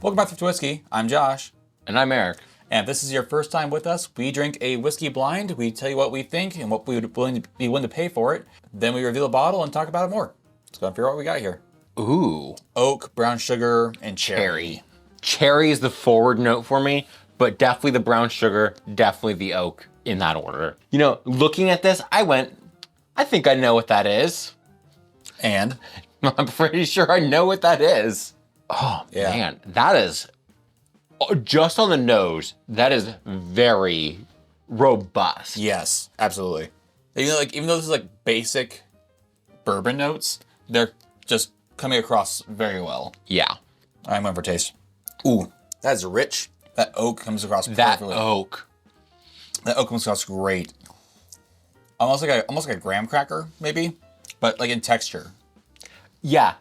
Welcome back to Thrifty Whiskey. I'm Josh. And I'm Eric. And if this is your first time with us, we drink a whiskey blind. We tell you what we think and what we would be willing to pay for it. Then we reveal a bottle and talk about it more. Let's go and figure out what we got here. Ooh. Oak, brown sugar, and cherry. Cherry is the forward note for me, but definitely the brown sugar, definitely the oak in that order. You know, looking at this, I think I know what that is. And? I'm pretty sure I know what that is. Oh, yeah. Man, that is, just on the nose, that is very robust. Yes, absolutely. Even though this is like basic bourbon notes, they're just coming across very well. Yeah. I'm going for taste. Ooh, that is rich. That oak comes across perfectly. That oak comes across great. Almost like a graham cracker, maybe, but like in texture. Yeah.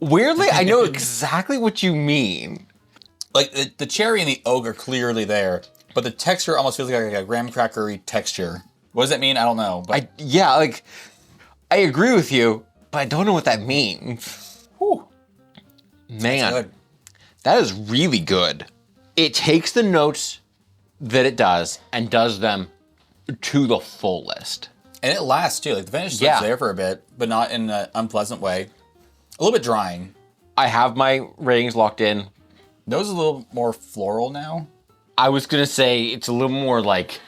Weirdly, I know exactly what you mean. Like the cherry and the oak are clearly there, but the texture almost feels like a graham crackery texture. What does that mean? I don't know. But I agree with you, but I don't know what that means. Whew. Man, that is really good. It takes the notes that it does and does them to the fullest. And it lasts too. Like the finish is there for a bit, but not in an unpleasant way. A little bit drying. I have my ratings locked in. Those are a little more floral now. I was gonna say it's a little more like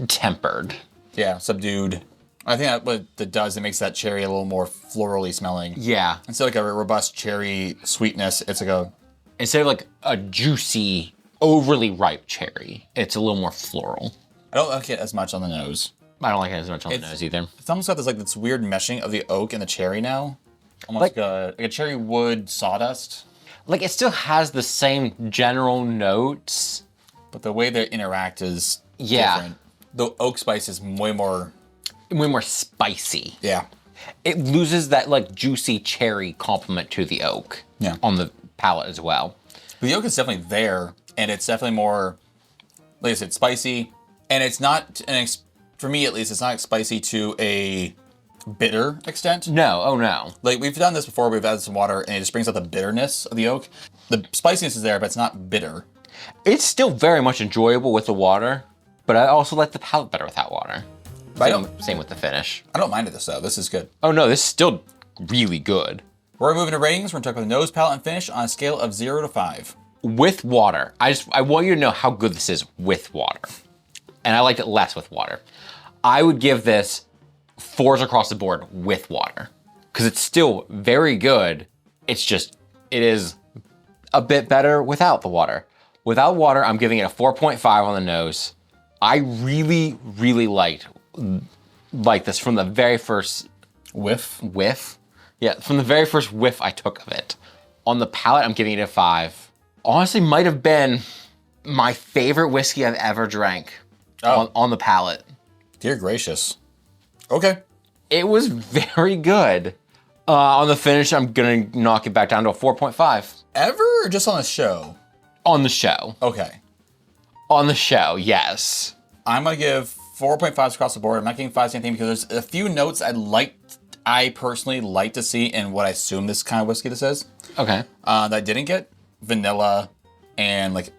tempered. Yeah, subdued. I think what it does, it makes that cherry a little more florally smelling. Yeah. Instead of like a robust cherry sweetness, it's like instead of like a juicy, overly ripe cherry, it's a little more floral. I don't like it as much on the nose. I don't like it as much on the nose either. It's almost got this weird meshing of the oak and the cherry now. Almost like a cherry wood sawdust. Like it still has the same general notes. But the way they interact is different. The oak spice is way more spicy. Yeah. It loses that like juicy cherry complement to the oak. Yeah. On the palate as well. But the oak is definitely there, and it's definitely more, like I said, spicy. And it's not, for me at least, it's not spicy to a bitter extent. No, oh no. Like we've done this before, we've added some water and it just brings out the bitterness of the oak. The spiciness is there, but it's not bitter. It's still very much enjoyable with the water, but I also like the palate better without water. Same with the finish. I don't mind it though, this is good. Oh no, this is still really good. We're moving to ratings, we're gonna talk about the nose, palate, and finish on a scale of 0 to 5. With water, I want you to know how good this is with water. And I liked it less with water. I would give this 4s across the board with water. Because it's still very good. It's just, it is a bit better without the water. Without water, I'm giving it a 4.5 on the nose. I really, really liked this from the very first whiff. Yeah, from the very first whiff I took of it. On the palate, I'm giving it a 5. Honestly, might have been my favorite whiskey I've ever drank on the palate. Dear gracious. Okay. It was very good. On the finish, I'm gonna knock it back down to a 4.5. Ever or just on the show? On the show. Okay. On the show, yes. I'm gonna give 4.5s across the board. I'm not giving 5s anything because there's a few notes I personally like to see in what I assume this kind of whiskey this is. Okay. That I didn't get. Vanilla and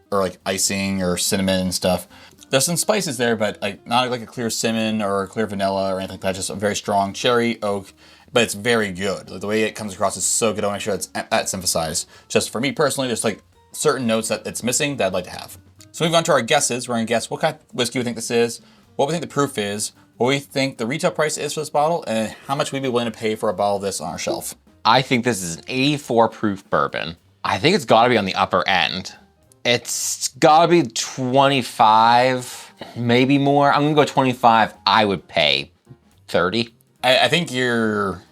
icing or cinnamon and stuff. There's some spices there, but not like a clear cinnamon or a clear vanilla or anything like that. Just a very strong cherry, oak, but it's very good. The way it comes across is so good. I want to make sure that's emphasized. Just for me personally, there's certain notes that it's missing that I'd like to have. So moving on to our guesses, we're gonna guess what kind of whiskey we think this is, what we think the proof is, what we think the retail price is for this bottle, and how much we'd be willing to pay for a bottle of this on our shelf. I think this is an 84 proof bourbon. I think it's gotta be on the upper end. It's gotta be 25, maybe more. I'm gonna go 25. I would pay 30. I think your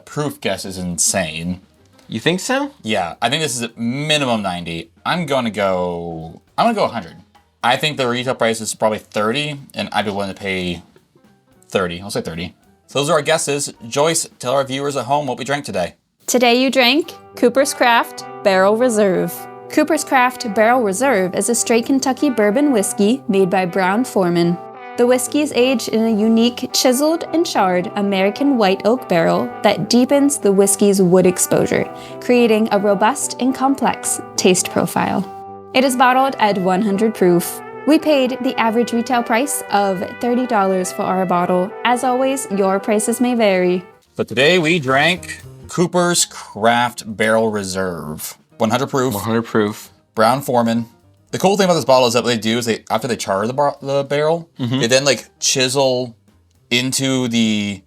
proof guess is insane. You think so? Yeah, I think this is minimum 90. I'm gonna go 100. I think the retail price is probably 30, and I'd be willing to pay 30. I'll say 30. So those are our guesses. Joyce, tell our viewers at home what we drank today. Today you drank Cooper's Craft Barrel Reserve. Cooper's Craft Barrel Reserve is a straight Kentucky bourbon whiskey made by Brown-Forman. The whiskey is aged in a unique chiseled and charred American white oak barrel that deepens the whiskey's wood exposure, creating a robust and complex taste profile. It is bottled at 100 proof. We paid the average retail price of $30 for our bottle. As always, your prices may vary. But today we drank Cooper's Craft Barrel Reserve. 100 proof. 100 proof. Brown-forman. The cool thing about this bottle is that what they do is after they char the barrel, they then like chisel into the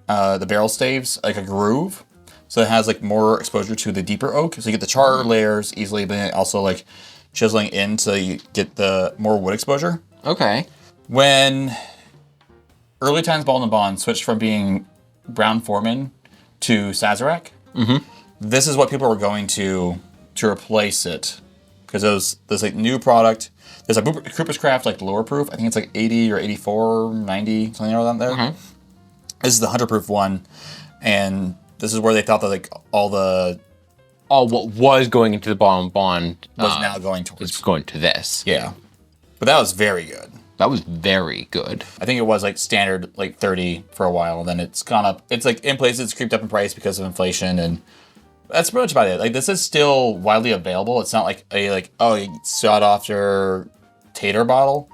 barrel staves like a groove. So it has like more exposure to the deeper oak. So you get the char layers easily, but then also like chiseling in so you get the more wood exposure. Okay. When early times Bald and Bond switched from being Brown-forman to Sazerac, this is what people were going to replace it. Because there's like new product. There's a Cooper's Craft like lower proof. I think it's like 80 or 84, 90, something around there. This is the 100 proof one. And this is where they thought that like all what was going into the Bald Bond was now going towards. It's going to this. Yeah. But that was very good. That was very good. I think it was like standard like 30 for a while. Then it's gone up. It's like in places it's creeped up in price because of inflation, and that's pretty much about it. Like this is still widely available. It's not like a sought after tater bottle.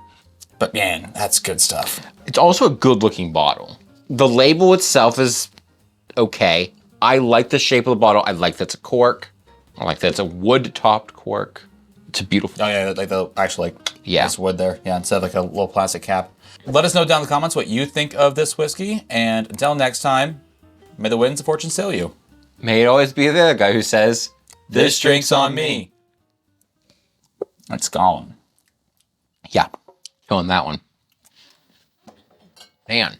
But man, that's good stuff. It's also a good looking bottle. The label itself is okay. I like the shape of the bottle. I like that it's a cork. I like that it's a wood topped cork. It's a beautiful. Oh yeah, like the actual Yeah. this wood there. Yeah, instead of like a little plastic cap. Let us know down in the comments what you think of this whiskey. And until next time, may the winds of fortune sail you. May it always be the guy who says, This drink's on me. That's gone. Yeah, killing that one. Man.